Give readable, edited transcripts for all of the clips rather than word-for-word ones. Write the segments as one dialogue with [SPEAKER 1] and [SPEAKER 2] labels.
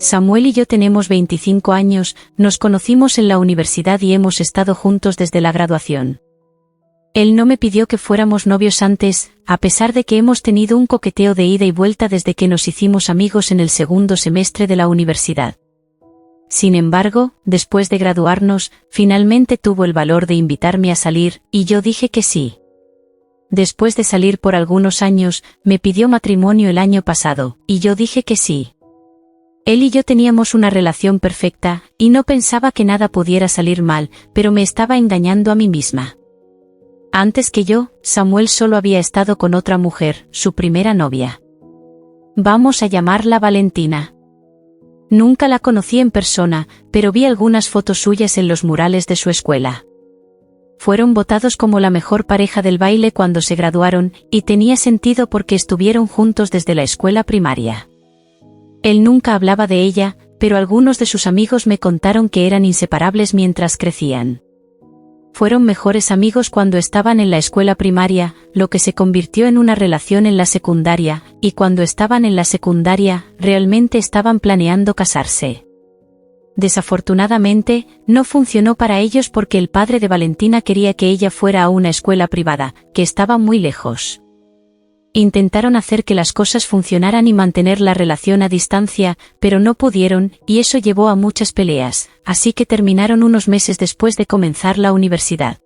[SPEAKER 1] Samuel y yo tenemos 25 años, nos conocimos en la universidad y hemos estado juntos desde la graduación. Él no me pidió que fuéramos novios antes, a pesar de que hemos tenido un coqueteo de ida y vuelta desde que nos hicimos amigos en el segundo semestre de la universidad. Sin embargo, después de graduarnos, finalmente tuvo el valor de invitarme a salir, y yo dije que sí. Después de salir por algunos años, me pidió matrimonio el año pasado, y yo dije que sí. Él y yo teníamos una relación perfecta, y no pensaba que nada pudiera salir mal, pero me estaba engañando a mí misma. Antes que yo, Samuel solo había estado con otra mujer, su primera novia. Vamos a llamarla Valentina. Nunca la conocí en persona, pero vi algunas fotos suyas en los murales de su escuela. Fueron votados como la mejor pareja del baile cuando se graduaron, y tenía sentido porque estuvieron juntos desde la escuela primaria. Él nunca hablaba de ella, pero algunos de sus amigos me contaron que eran inseparables mientras crecían. Fueron mejores amigos cuando estaban en la escuela primaria, lo que se convirtió en una relación en la secundaria, y cuando estaban en la secundaria, realmente estaban planeando casarse. Desafortunadamente, no funcionó para ellos porque el padre de Valentina quería que ella fuera a una escuela privada, que estaba muy lejos. Intentaron hacer que las cosas funcionaran y mantener la relación a distancia, pero no pudieron, y eso llevó a muchas peleas, así que terminaron unos meses después de comenzar la universidad.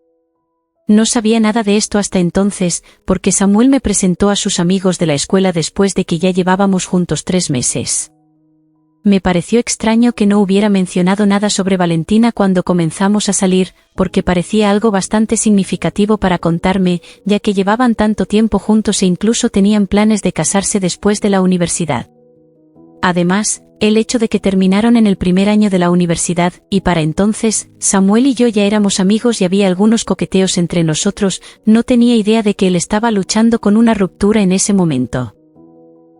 [SPEAKER 1] No sabía nada de esto hasta entonces, porque Samuel me presentó a sus amigos de la escuela después de que ya llevábamos juntos 3 meses. Me pareció extraño que no hubiera mencionado nada sobre Valentina cuando comenzamos a salir, porque parecía algo bastante significativo para contarme, ya que llevaban tanto tiempo juntos e incluso tenían planes de casarse después de la universidad. Además, el hecho de que terminaron en el primer año de la universidad, y para entonces, Samuel y yo ya éramos amigos y había algunos coqueteos entre nosotros, no tenía idea de que él estaba luchando con una ruptura en ese momento.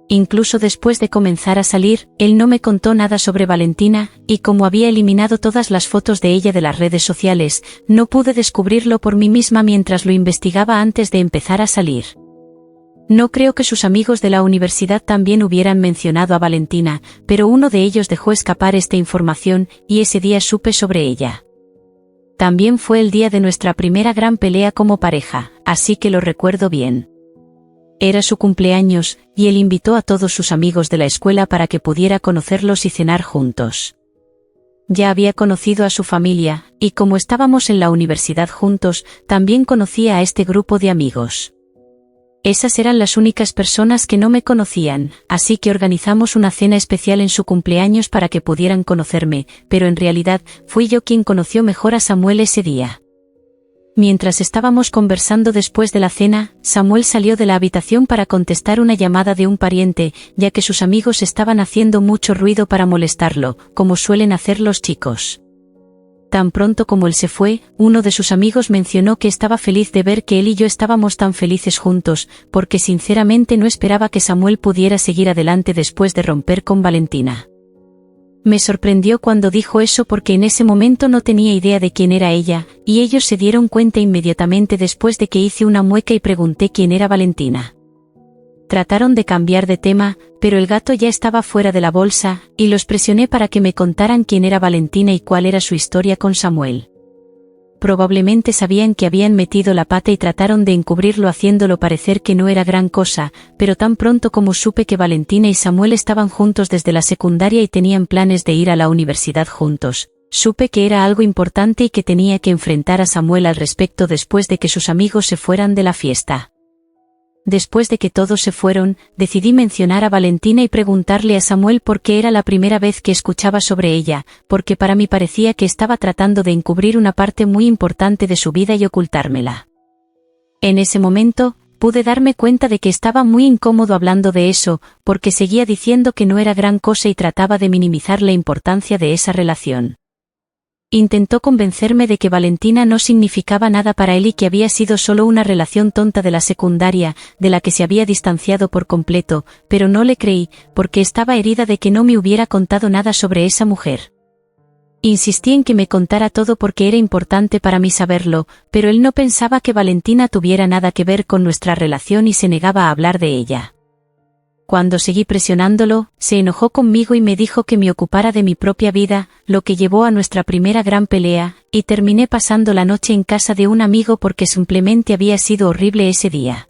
[SPEAKER 1] Incluso después de comenzar a salir, él no me contó nada sobre Valentina, y como había eliminado todas las fotos de ella de las redes sociales, no pude descubrirlo por mí misma mientras lo investigaba antes de empezar a salir. No creo que sus amigos de la universidad también hubieran mencionado a Valentina, pero uno de ellos dejó escapar esta información, y ese día supe sobre ella. También fue el día de nuestra primera gran pelea como pareja, así que lo recuerdo bien. Era su cumpleaños, y él invitó a todos sus amigos de la escuela para que pudiera conocerlos y cenar juntos. Ya había conocido a su familia, y como estábamos en la universidad juntos, también conocía a este grupo de amigos. Esas eran las únicas personas que no me conocían, así que organizamos una cena especial en su cumpleaños para que pudieran conocerme, pero en realidad, fui yo quien conoció mejor a Samuel ese día. Mientras estábamos conversando después de la cena, Samuel salió de la habitación para contestar una llamada de un pariente, ya que sus amigos estaban haciendo mucho ruido para molestarlo, como suelen hacer los chicos. Tan pronto como él se fue, uno de sus amigos mencionó que estaba feliz de ver que él y yo estábamos tan felices juntos, porque sinceramente no esperaba que Samuel pudiera seguir adelante después de romper con Valentina. Me sorprendió cuando dijo eso porque en ese momento no tenía idea de quién era ella, y ellos se dieron cuenta inmediatamente después de que hice una mueca y pregunté quién era Valentina. Trataron de cambiar de tema, pero el gato ya estaba fuera de la bolsa, y los presioné para que me contaran quién era Valentina y cuál era su historia con Samuel. Probablemente sabían que habían metido la pata y trataron de encubrirlo haciéndolo parecer que no era gran cosa, pero tan pronto como supe que Valentina y Samuel estaban juntos desde la secundaria y tenían planes de ir a la universidad juntos, supe que era algo importante y que tenía que enfrentar a Samuel al respecto después de que sus amigos se fueran de la fiesta. Después de que todos se fueron, decidí mencionar a Valentina y preguntarle a Samuel por qué era la primera vez que escuchaba sobre ella, porque para mí parecía que estaba tratando de encubrir una parte muy importante de su vida y ocultármela. En ese momento, pude darme cuenta de que estaba muy incómodo hablando de eso, porque seguía diciendo que no era gran cosa y trataba de minimizar la importancia de esa relación. Intentó convencerme de que Valentina no significaba nada para él y que había sido solo una relación tonta de la secundaria, de la que se había distanciado por completo, pero no le creí, porque estaba herida de que no me hubiera contado nada sobre esa mujer. Insistí en que me contara todo porque era importante para mí saberlo, pero él no pensaba que Valentina tuviera nada que ver con nuestra relación y se negaba a hablar de ella. Cuando seguí presionándolo, se enojó conmigo y me dijo que me ocupara de mi propia vida, lo que llevó a nuestra primera gran pelea, y terminé pasando la noche en casa de un amigo porque simplemente había sido horrible ese día.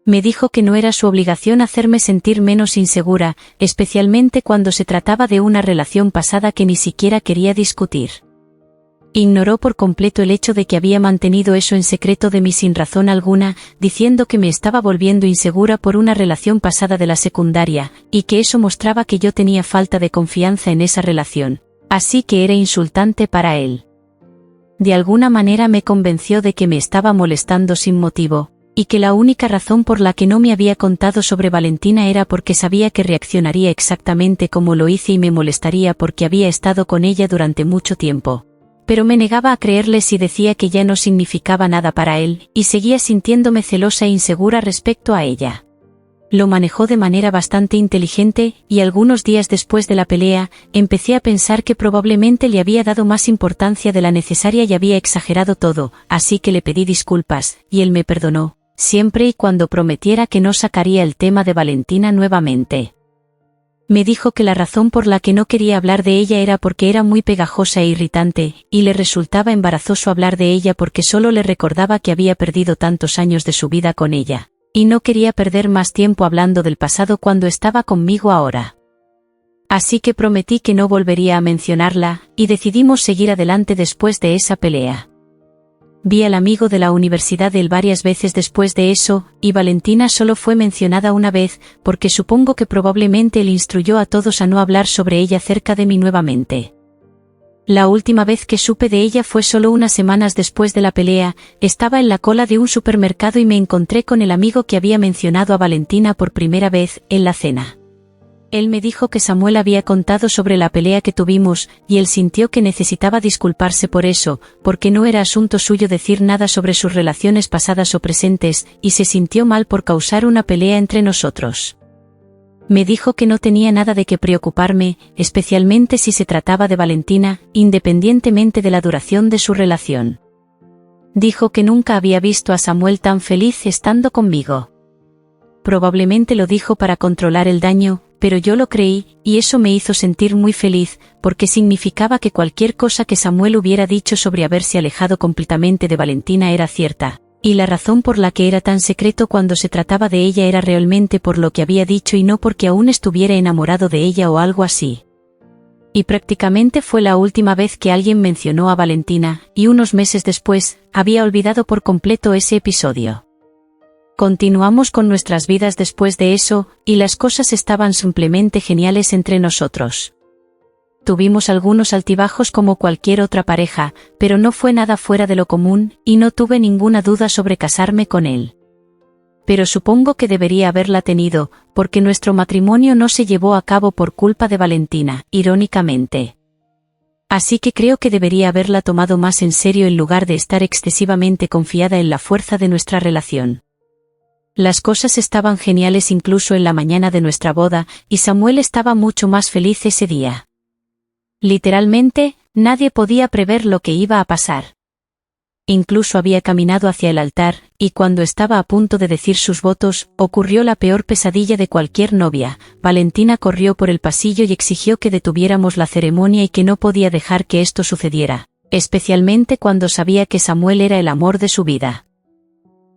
[SPEAKER 1] Me dijo que no era su obligación hacerme sentir menos insegura, especialmente cuando se trataba de una relación pasada que ni siquiera quería discutir. Ignoró por completo el hecho de que había mantenido eso en secreto de mí sin razón alguna, diciendo que me estaba volviendo insegura por una relación pasada de la secundaria, y que eso mostraba que yo tenía falta de confianza en esa relación, así que era insultante para él. De alguna manera me convenció de que me estaba molestando sin motivo, y que la única razón por la que no me había contado sobre Valentina era porque sabía que reaccionaría exactamente como lo hice y me molestaría porque había estado con ella durante mucho tiempo. Pero me negaba a creerle si decía que ya no significaba nada para él, y seguía sintiéndome celosa e insegura respecto a ella. Lo manejó de manera bastante inteligente, y algunos días después de la pelea, empecé a pensar que probablemente le había dado más importancia de la necesaria y había exagerado todo, así que le pedí disculpas, y él me perdonó, siempre y cuando prometiera que no sacaría el tema de Valentina nuevamente. Me dijo que la razón por la que no quería hablar de ella era porque era muy pegajosa e irritante, y le resultaba embarazoso hablar de ella porque solo le recordaba que había perdido tantos años de su vida con ella, y no quería perder más tiempo hablando del pasado cuando estaba conmigo ahora. Así que prometí que no volvería a mencionarla, y decidimos seguir adelante después de esa pelea. Vi al amigo de la universidad de él varias veces después de eso, y Valentina solo fue mencionada una vez, porque supongo que probablemente él instruyó a todos a no hablar sobre ella cerca de mí nuevamente. La última vez que supe de ella fue solo unas semanas después de la pelea, estaba en la cola de un supermercado y me encontré con el amigo que había mencionado a Valentina por primera vez, en la cena. Él me dijo que Samuel había contado sobre la pelea que tuvimos, y él sintió que necesitaba disculparse por eso, porque no era asunto suyo decir nada sobre sus relaciones pasadas o presentes, y se sintió mal por causar una pelea entre nosotros. Me dijo que no tenía nada de qué preocuparme, especialmente si se trataba de Valentina, independientemente de la duración de su relación. Dijo que nunca había visto a Samuel tan feliz estando conmigo. Probablemente lo dijo para controlar el daño, pero yo lo creí, y eso me hizo sentir muy feliz, porque significaba que cualquier cosa que Samuel hubiera dicho sobre haberse alejado completamente de Valentina era cierta, y la razón por la que era tan secreto cuando se trataba de ella era realmente por lo que había dicho y no porque aún estuviera enamorado de ella o algo así. Y prácticamente fue la última vez que alguien mencionó a Valentina, y unos meses después, había olvidado por completo ese episodio. Continuamos con nuestras vidas después de eso, y las cosas estaban simplemente geniales entre nosotros. Tuvimos algunos altibajos como cualquier otra pareja, pero no fue nada fuera de lo común, y no tuve ninguna duda sobre casarme con él. Pero supongo que debería haberla tenido, porque nuestro matrimonio no se llevó a cabo por culpa de Valentina, irónicamente. Así que creo que debería haberla tomado más en serio en lugar de estar excesivamente confiada en la fuerza de nuestra relación. Las cosas estaban geniales incluso en la mañana de nuestra boda, y Samuel estaba mucho más feliz ese día. Literalmente, nadie podía prever lo que iba a pasar. Incluso había caminado hacia el altar, y cuando estaba a punto de decir sus votos, ocurrió la peor pesadilla de cualquier novia. Valentina corrió por el pasillo y exigió que detuviéramos la ceremonia y que no podía dejar que esto sucediera, especialmente cuando sabía que Samuel era el amor de su vida.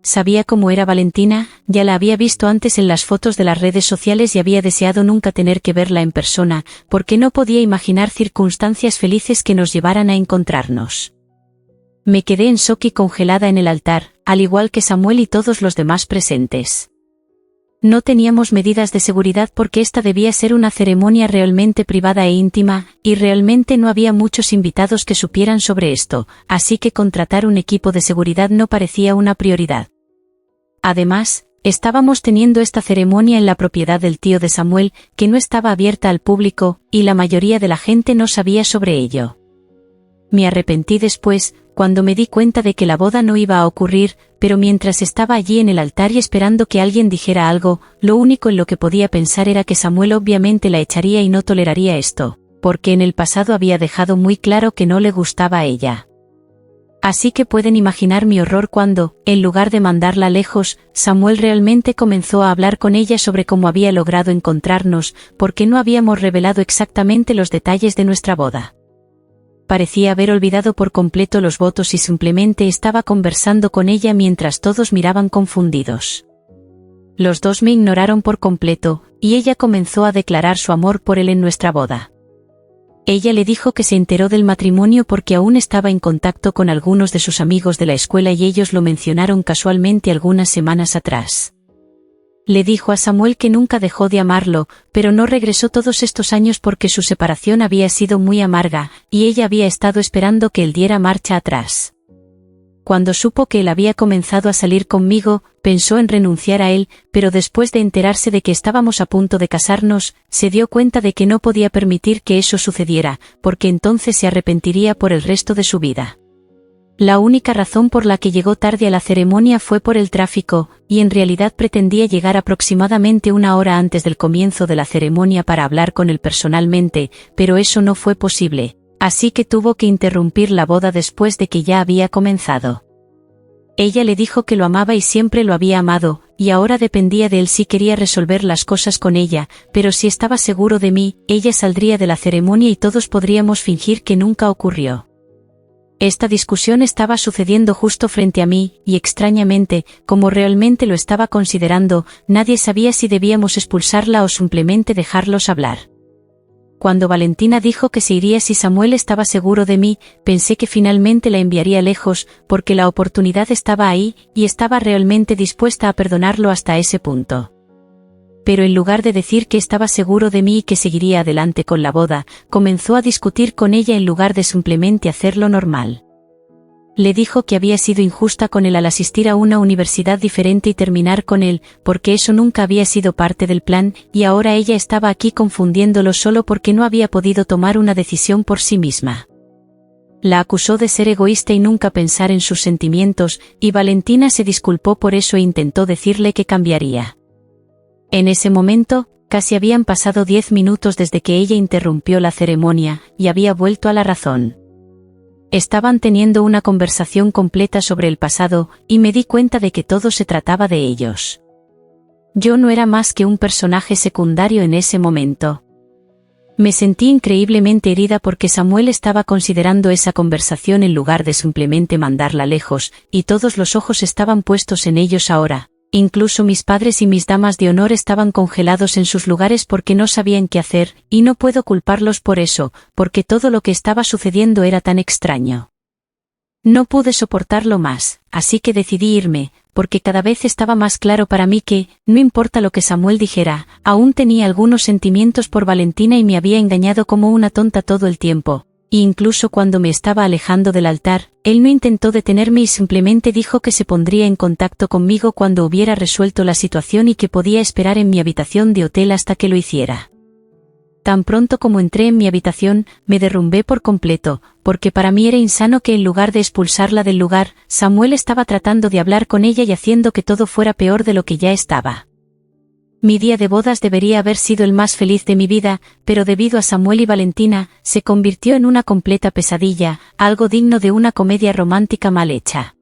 [SPEAKER 1] Sabía cómo era Valentina, ya la había visto antes en las fotos de las redes sociales y había deseado nunca tener que verla en persona, porque no podía imaginar circunstancias felices que nos llevaran a encontrarnos. Me quedé en shock y congelada en el altar, al igual que Samuel y todos los demás presentes. No teníamos medidas de seguridad porque esta debía ser una ceremonia realmente privada e íntima, y realmente no había muchos invitados que supieran sobre esto, así que contratar un equipo de seguridad no parecía una prioridad. Además, estábamos teniendo esta ceremonia en la propiedad del tío de Samuel, que no estaba abierta al público, y la mayoría de la gente no sabía sobre ello. Me arrepentí después, cuando me di cuenta de que la boda no iba a ocurrir, pero mientras estaba allí en el altar y esperando que alguien dijera algo, lo único en lo que podía pensar era que Samuel obviamente la echaría y no toleraría esto, porque en el pasado había dejado muy claro que no le gustaba a ella. Así que pueden imaginar mi horror cuando, en lugar de mandarla lejos, Samuel realmente comenzó a hablar con ella sobre cómo había logrado encontrarnos, porque no habíamos revelado exactamente los detalles de nuestra boda. Parecía haber olvidado por completo los votos y simplemente estaba conversando con ella mientras todos miraban confundidos. Los dos me ignoraron por completo, y ella comenzó a declarar su amor por él en nuestra boda. Ella le dijo que se enteró del matrimonio porque aún estaba en contacto con algunos de sus amigos de la escuela y ellos lo mencionaron casualmente algunas semanas atrás. Le dijo a Samuel que nunca dejó de amarlo, pero no regresó todos estos años porque su separación había sido muy amarga, y ella había estado esperando que él diera marcha atrás. Cuando supo que él había comenzado a salir conmigo, pensó en renunciar a él, pero después de enterarse de que estábamos a punto de casarnos, se dio cuenta de que no podía permitir que eso sucediera, porque entonces se arrepentiría por el resto de su vida. La única razón por la que llegó tarde a la ceremonia fue por el tráfico, y en realidad pretendía llegar aproximadamente una hora antes del comienzo de la ceremonia para hablar con él personalmente, pero eso no fue posible. Así que tuvo que interrumpir la boda después de que ya había comenzado. Ella le dijo que lo amaba y siempre lo había amado, y ahora dependía de él si quería resolver las cosas con ella, pero si estaba seguro de mí, ella saldría de la ceremonia y todos podríamos fingir que nunca ocurrió. Esta discusión estaba sucediendo justo frente a mí, y extrañamente, como realmente lo estaba considerando, nadie sabía si debíamos expulsarla o simplemente dejarlos hablar. Cuando Valentina dijo que se iría si Samuel estaba seguro de mí, pensé que finalmente la enviaría lejos, porque la oportunidad estaba ahí, y estaba realmente dispuesta a perdonarlo hasta ese punto. Pero en lugar de decir que estaba seguro de mí y que seguiría adelante con la boda, comenzó a discutir con ella en lugar de simplemente hacerlo normal. Le dijo que había sido injusta con él al asistir a una universidad diferente y terminar con él, porque eso nunca había sido parte del plan, y ahora ella estaba aquí confundiéndolo solo porque no había podido tomar una decisión por sí misma. La acusó de ser egoísta y nunca pensar en sus sentimientos, y Valentina se disculpó por eso e intentó decirle que cambiaría. En ese momento, casi habían pasado 10 minutos desde que ella interrumpió la ceremonia, y había vuelto a la razón. Estaban teniendo una conversación completa sobre el pasado, y me di cuenta de que todo se trataba de ellos. Yo no era más que un personaje secundario en ese momento. Me sentí increíblemente herida porque Samuel estaba considerando esa conversación en lugar de simplemente mandarla lejos, y todos los ojos estaban puestos en ellos ahora. Incluso mis padres y mis damas de honor estaban congelados en sus lugares porque no sabían qué hacer, y no puedo culparlos por eso, porque todo lo que estaba sucediendo era tan extraño. No pude soportarlo más, así que decidí irme, porque cada vez estaba más claro para mí que, no importa lo que Samuel dijera, aún tenía algunos sentimientos por Valentina y me había engañado como una tonta todo el tiempo. Y incluso cuando me estaba alejando del altar, él no intentó detenerme y simplemente dijo que se pondría en contacto conmigo cuando hubiera resuelto la situación y que podía esperar en mi habitación de hotel hasta que lo hiciera. Tan pronto como entré en mi habitación, me derrumbé por completo, porque para mí era insano que en lugar de expulsarla del lugar, Samuel estaba tratando de hablar con ella y haciendo que todo fuera peor de lo que ya estaba. Mi día de bodas debería haber sido el más feliz de mi vida, pero debido a Samuel y Valentina, se convirtió en una completa pesadilla, algo digno de una comedia romántica mal hecha.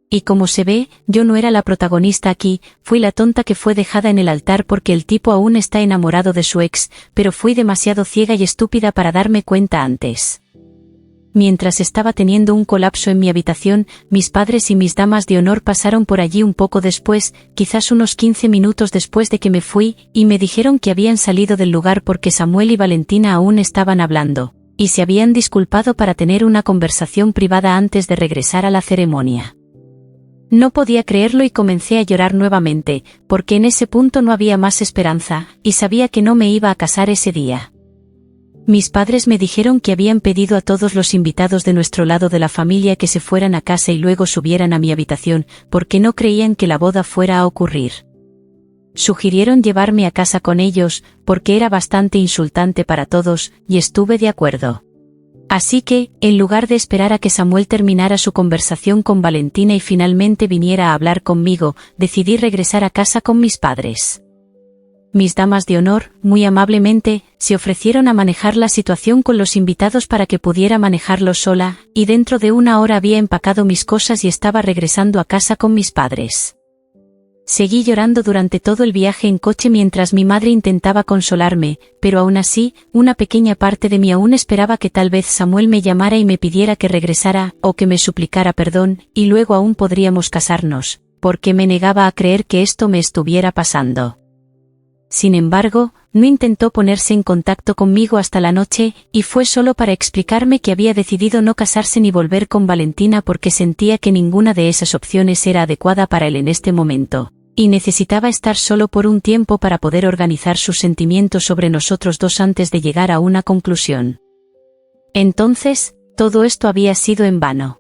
[SPEAKER 1] Y como se ve, yo no era la protagonista aquí, fui la tonta que fue dejada en el altar porque el tipo aún está enamorado de su ex, pero fui demasiado ciega y estúpida para darme cuenta antes. Mientras estaba teniendo un colapso en mi habitación, mis padres y mis damas de honor pasaron por allí un poco después, quizás unos 15 minutos después de que me fui, y me dijeron que habían salido del lugar porque Samuel y Valentina aún estaban hablando, y se habían disculpado para tener una conversación privada antes de regresar a la ceremonia. No podía creerlo y comencé a llorar nuevamente, porque en ese punto no había más esperanza, y sabía que no me iba a casar ese día. Mis padres me dijeron que habían pedido a todos los invitados de nuestro lado de la familia que se fueran a casa y luego subieran a mi habitación, porque no creían que la boda fuera a ocurrir. Sugirieron llevarme a casa con ellos, porque era bastante insultante para todos, y estuve de acuerdo. Así que, en lugar de esperar a que Samuel terminara su conversación con Valentina y finalmente viniera a hablar conmigo, decidí regresar a casa con mis padres. Mis damas de honor, muy amablemente, se ofrecieron a manejar la situación con los invitados para que pudiera manejarlo sola, y dentro de una hora había empacado mis cosas y estaba regresando a casa con mis padres. Seguí llorando durante todo el viaje en coche mientras mi madre intentaba consolarme, pero aún así, una pequeña parte de mí aún esperaba que tal vez Samuel me llamara y me pidiera que regresara, o que me suplicara perdón, y luego aún podríamos casarnos, porque me negaba a creer que esto me estuviera pasando. Sin embargo, no intentó ponerse en contacto conmigo hasta la noche, y fue solo para explicarme que había decidido no casarse ni volver con Valentina porque sentía que ninguna de esas opciones era adecuada para él en este momento, y necesitaba estar solo por un tiempo para poder organizar sus sentimientos sobre nosotros dos antes de llegar a una conclusión. Entonces, todo esto había sido en vano.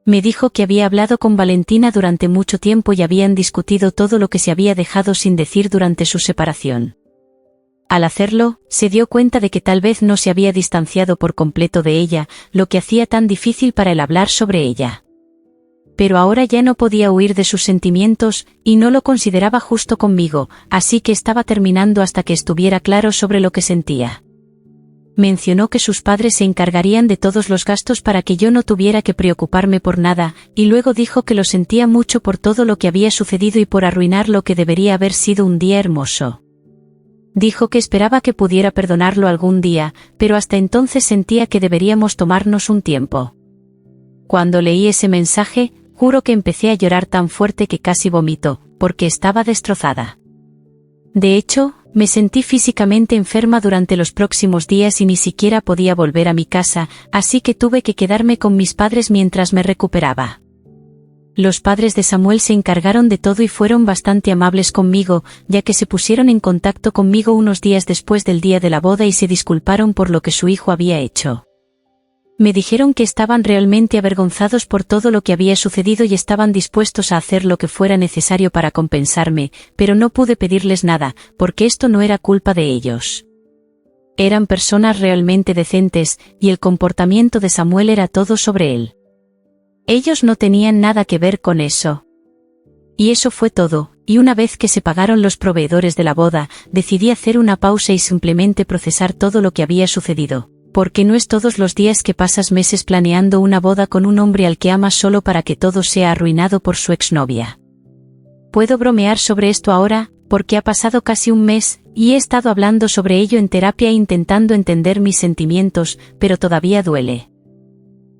[SPEAKER 1] Me dijo que había hablado con Valentina durante mucho tiempo y habían discutido todo lo que se había dejado sin decir durante su separación. Al hacerlo, se dio cuenta de que tal vez no se había distanciado por completo de ella, lo que hacía tan difícil para él hablar sobre ella. Pero ahora ya no podía huir de sus sentimientos, y no lo consideraba justo conmigo, así que estaba terminando hasta que estuviera claro sobre lo que sentía. Mencionó que sus padres se encargarían de todos los gastos para que yo no tuviera que preocuparme por nada, y luego dijo que lo sentía mucho por todo lo que había sucedido y por arruinar lo que debería haber sido un día hermoso. Dijo que esperaba que pudiera perdonarlo algún día, pero hasta entonces sentía que deberíamos tomarnos un tiempo. Cuando leí ese mensaje, juro que empecé a llorar tan fuerte que casi vomito, porque estaba destrozada. De hecho, me sentí físicamente enferma durante los próximos días y ni siquiera podía volver a mi casa, así que tuve que quedarme con mis padres mientras me recuperaba. Los padres de Samuel se encargaron de todo y fueron bastante amables conmigo, ya que se pusieron en contacto conmigo unos días después del día de la boda y se disculparon por lo que su hijo había hecho. Me dijeron que estaban realmente avergonzados por todo lo que había sucedido y estaban dispuestos a hacer lo que fuera necesario para compensarme, pero no pude pedirles nada, porque esto no era culpa de ellos. Eran personas realmente decentes, y el comportamiento de Samuel era todo sobre él. Ellos no tenían nada que ver con eso. Y eso fue todo, y una vez que se pagaron los proveedores de la boda, decidí hacer una pausa y simplemente procesar todo lo que había sucedido. Porque no es todos los días que pasas meses planeando una boda con un hombre al que amas solo para que todo sea arruinado por su exnovia. Puedo bromear sobre esto ahora, porque ha pasado casi un mes, y he estado hablando sobre ello en terapia e intentando entender mis sentimientos, pero todavía duele.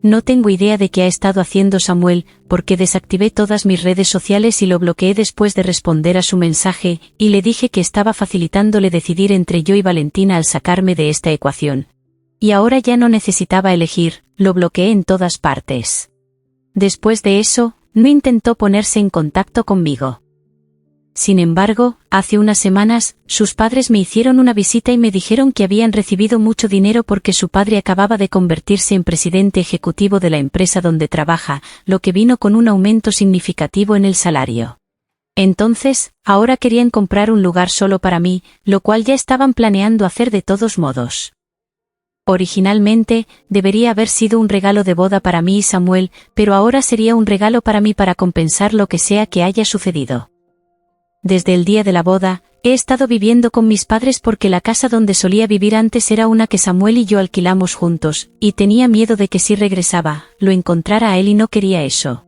[SPEAKER 1] No tengo idea de qué ha estado haciendo Samuel, porque desactivé todas mis redes sociales y lo bloqueé después de responder a su mensaje, y le dije que estaba facilitándole decidir entre yo y Valentina al sacarme de esta ecuación. Y ahora ya no necesitaba elegir, lo bloqueé en todas partes. Después de eso, no intentó ponerse en contacto conmigo. Sin embargo, hace unas semanas, sus padres me hicieron una visita y me dijeron que habían recibido mucho dinero porque su padre acababa de convertirse en presidente ejecutivo de la empresa donde trabaja, lo que vino con un aumento significativo en el salario. Entonces, ahora querían comprar un lugar solo para mí, lo cual ya estaban planeando hacer de todos modos. Originalmente, debería haber sido un regalo de boda para mí y Samuel, pero ahora sería un regalo para mí para compensar lo que sea que haya sucedido. Desde el día de la boda, he estado viviendo con mis padres porque la casa donde solía vivir antes era una que Samuel y yo alquilamos juntos, y tenía miedo de que si regresaba, lo encontrara a él y no quería eso.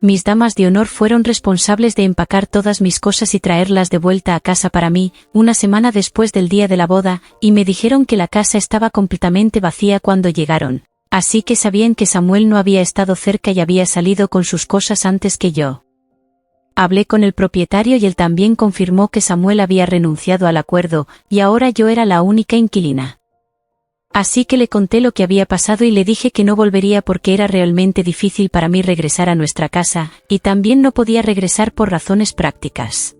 [SPEAKER 1] Mis damas de honor fueron responsables de empacar todas mis cosas y traerlas de vuelta a casa para mí, una semana después del día de la boda, y me dijeron que la casa estaba completamente vacía cuando llegaron, así que sabían que Samuel no había estado cerca y había salido con sus cosas antes que yo. Hablé con el propietario y él también confirmó que Samuel había renunciado al acuerdo, y ahora yo era la única inquilina. Así que le conté lo que había pasado y le dije que no volvería porque era realmente difícil para mí regresar a nuestra casa, y también no podía regresar por razones prácticas.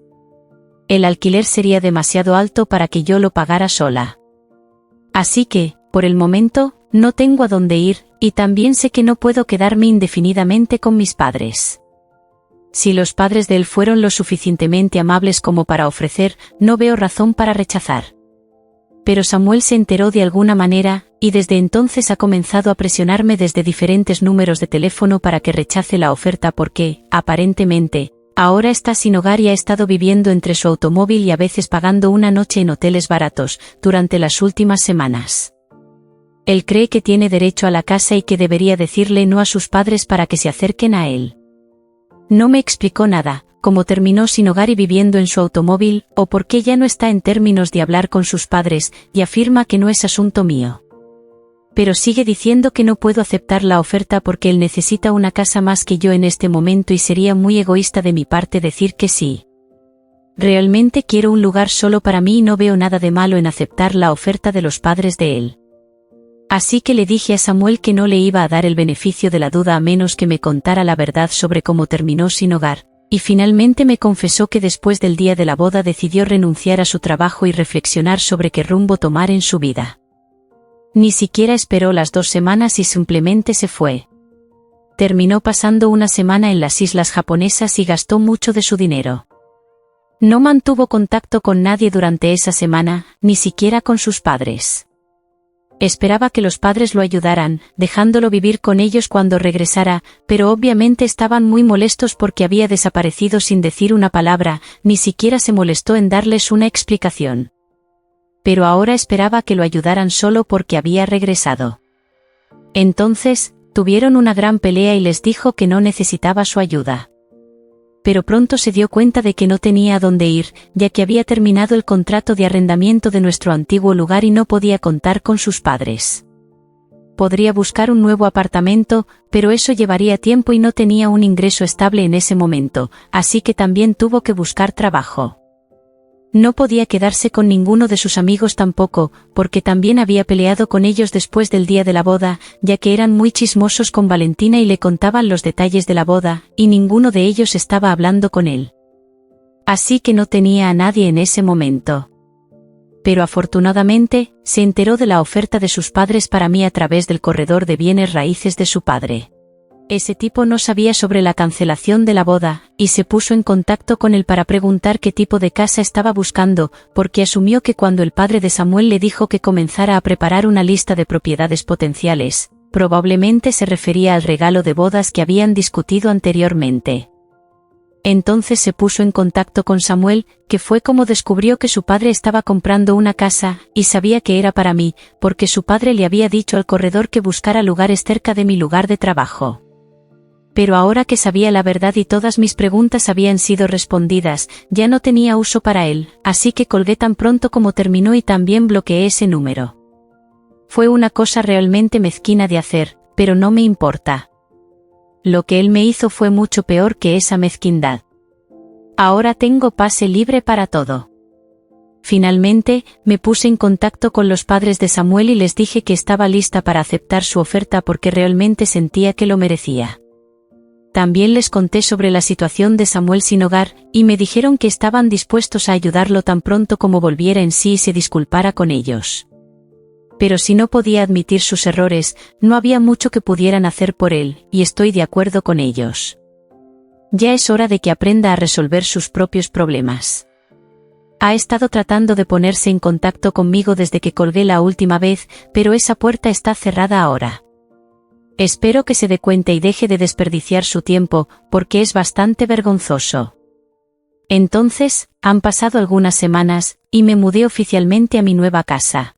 [SPEAKER 1] El alquiler sería demasiado alto para que yo lo pagara sola. Así que, por el momento, no tengo a dónde ir, y también sé que no puedo quedarme indefinidamente con mis padres. Si los padres de él fueron lo suficientemente amables como para ofrecer, no veo razón para rechazar. Pero Samuel se enteró de alguna manera, y desde entonces ha comenzado a presionarme desde diferentes números de teléfono para que rechace la oferta porque, aparentemente, Ahora está sin hogar y ha estado viviendo entre su automóvil y a veces pagando una noche en hoteles baratos, durante las últimas semanas. Él cree que tiene derecho a la casa y que debería decirle no a sus padres para que se acerquen a él. No me explicó nada, cómo terminó sin hogar y viviendo en su automóvil, o por qué ya no está en términos de hablar con sus padres, y afirma que no es asunto mío. Pero sigue diciendo que no puedo aceptar la oferta porque él necesita una casa más que yo en este momento y sería muy egoísta de mi parte decir que sí. Realmente quiero un lugar solo para mí y no veo nada de malo en aceptar la oferta de los padres de él. Así que le dije a Samuel que no le iba a dar el beneficio de la duda a menos que me contara la verdad sobre cómo terminó sin hogar, y finalmente me confesó que después del día de la boda decidió renunciar a su trabajo y reflexionar sobre qué rumbo tomar en su vida. Ni siquiera esperó las 2 semanas y simplemente se fue. Terminó pasando una semana en las islas japonesas y gastó mucho de su dinero. No mantuvo contacto con nadie durante esa semana, ni siquiera con sus padres. Esperaba que los padres lo ayudaran, dejándolo vivir con ellos cuando regresara, pero obviamente estaban muy molestos porque había desaparecido sin decir una palabra, ni siquiera se molestó en darles una explicación. Pero ahora esperaba que lo ayudaran solo porque había regresado. Entonces, tuvieron una gran pelea y les dijo que no necesitaba su ayuda. Pero pronto se dio cuenta de que no tenía a dónde ir, ya que había terminado el contrato de arrendamiento de nuestro antiguo lugar y no podía contar con sus padres. Podría buscar un nuevo apartamento, pero eso llevaría tiempo y no tenía un ingreso estable en ese momento, así que también tuvo que buscar trabajo. No podía quedarse con ninguno de sus amigos tampoco, porque también había peleado con ellos después del día de la boda, ya que eran muy chismosos con Valentina y le contaban los detalles de la boda, y ninguno de ellos estaba hablando con él. Así que no tenía a nadie en ese momento. Pero afortunadamente, se enteró de la oferta de sus padres para mí a través del corredor de bienes raíces de su padre. Ese tipo no sabía sobre la cancelación de la boda, y se puso en contacto con él para preguntar qué tipo de casa estaba buscando, porque asumió que cuando el padre de Samuel le dijo que comenzara a preparar una lista de propiedades potenciales, probablemente se refería al regalo de bodas que habían discutido anteriormente. Entonces se puso en contacto con Samuel, que fue como descubrió que su padre estaba comprando una casa, y sabía que era para mí, porque su padre le había dicho al corredor que buscara lugares cerca de mi lugar de trabajo. Pero ahora que sabía la verdad y todas mis preguntas habían sido respondidas, ya no tenía uso para él, así que colgué tan pronto como terminó y también bloqueé ese número. Fue una cosa realmente mezquina de hacer, pero no me importa. Lo que él me hizo fue mucho peor que esa mezquindad. Ahora tengo pase libre para todo. Finalmente, me puse en contacto con los padres de Samuel y les dije que estaba lista para aceptar su oferta porque realmente sentía que lo merecía. También les conté sobre la situación de Samuel sin hogar, y me dijeron que estaban dispuestos a ayudarlo tan pronto como volviera en sí y se disculpara con ellos. Pero si no podía admitir sus errores, no había mucho que pudieran hacer por él, y estoy de acuerdo con ellos. Ya es hora de que aprenda a resolver sus propios problemas. Ha estado tratando de ponerse en contacto conmigo desde que colgué la última vez, pero esa puerta está cerrada ahora. Espero que se dé cuenta y deje de desperdiciar su tiempo, porque es bastante vergonzoso. Entonces, han pasado algunas semanas, y me mudé oficialmente a mi nueva casa.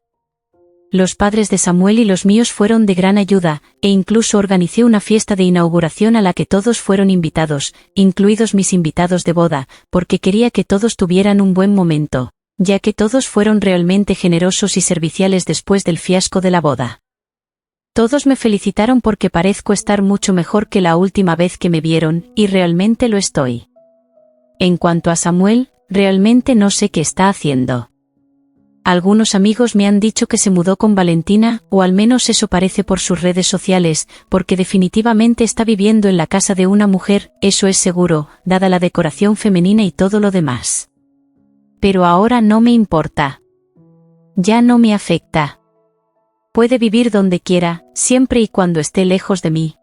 [SPEAKER 1] Los padres de Samuel y los míos fueron de gran ayuda, e incluso organicé una fiesta de inauguración a la que todos fueron invitados, incluidos mis invitados de boda, porque quería que todos tuvieran un buen momento, ya que todos fueron realmente generosos y serviciales después del fiasco de la boda. Todos me felicitaron porque parezco estar mucho mejor que la última vez que me vieron, y realmente lo estoy. En cuanto a Samuel, realmente no sé qué está haciendo. Algunos amigos me han dicho que se mudó con Valentina, o al menos eso parece por sus redes sociales, porque definitivamente está viviendo en la casa de una mujer, eso es seguro, dada la decoración femenina y todo lo demás. Pero ahora no me importa. Ya no me afecta. Puede vivir donde quiera, siempre y cuando esté lejos de mí,